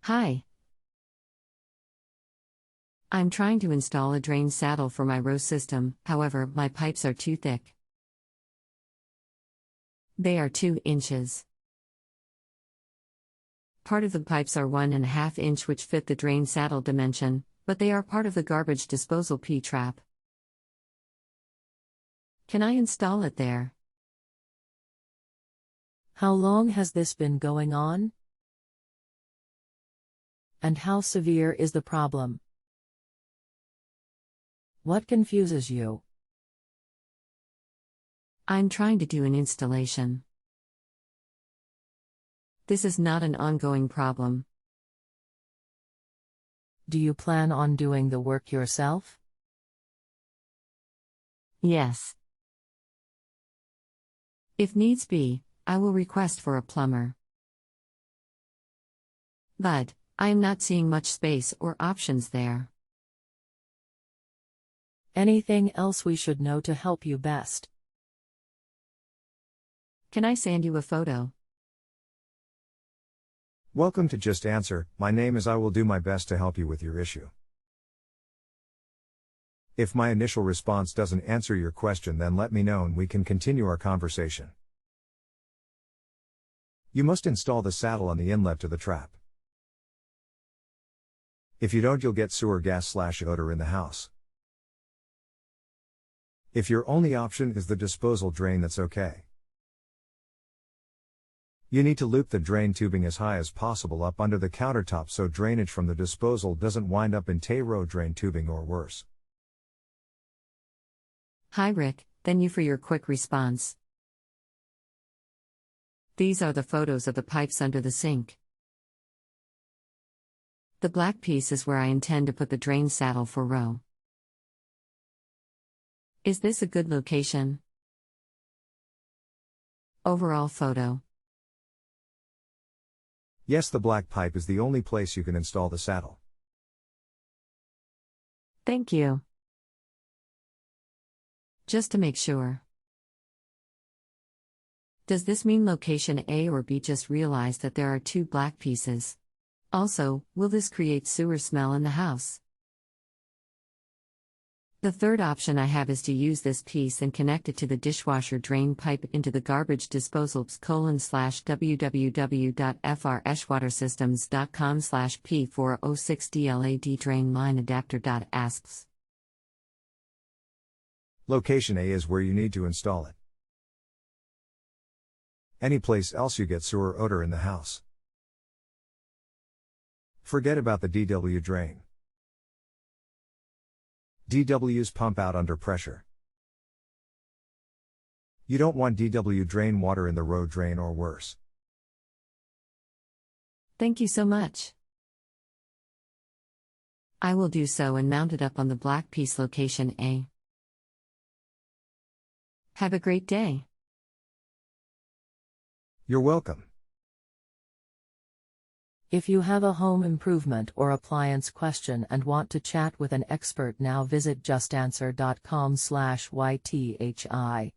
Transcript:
Hi. I'm trying to install a drain saddle for my row system, however, my pipes are too thick. They are 2 inches. Part of the pipes are 1.5 inch which fit the drain saddle dimension, but they are part of the garbage disposal P-trap. Can I install it there? How long has this been going on? And how severe is the problem? What confuses you? I'm trying to do an installation. This is not an ongoing problem. Do you plan on doing the work yourself? Yes. If needs be, I will request for a plumber. But I am not seeing much space or options there. Anything else we should know to help you best? Can I send you a photo? Welcome to Just Answer. My name is I will do my best to help you with your issue. If my initial response doesn't answer your question, then let me know and we can continue our conversation. You must install the saddle on the inlet to the trap. If you don't, you'll get sewer gas/odor in the house. If your only option is the disposal drain, that's okay. You need to loop the drain tubing as high as possible up under the countertop so drainage from the disposal doesn't wind up in row drain tubing or worse. Hi Rick, thank you for your quick response. These are the photos of the pipes under the sink. The black piece is where I intend to put the drain saddle for row. Is this a good location? Overall photo. Yes, the black pipe is the only place you can install the saddle. Thank you. Just to make sure. Does this mean location A or B? Just realized that there are 2 black pieces. Also, will this create sewer smell in the house? The third option I have is to use this piece and connect it to the dishwasher drain pipe into the garbage disposal www.freshwatersystems.com/P406DLAD drain line adapter. Asks. Location A is where you need to install it. Any place else you get sewer odor in the house. Forget about the DW drain. DWs pump out under pressure. You don't want DW drain water in the row drain or worse. Thank you so much. I will do so and mount it up on the black piece location A. Have a great day. You're welcome. If you have a home improvement or appliance question and want to chat with an expert now, visit justanswer.com/YTHI.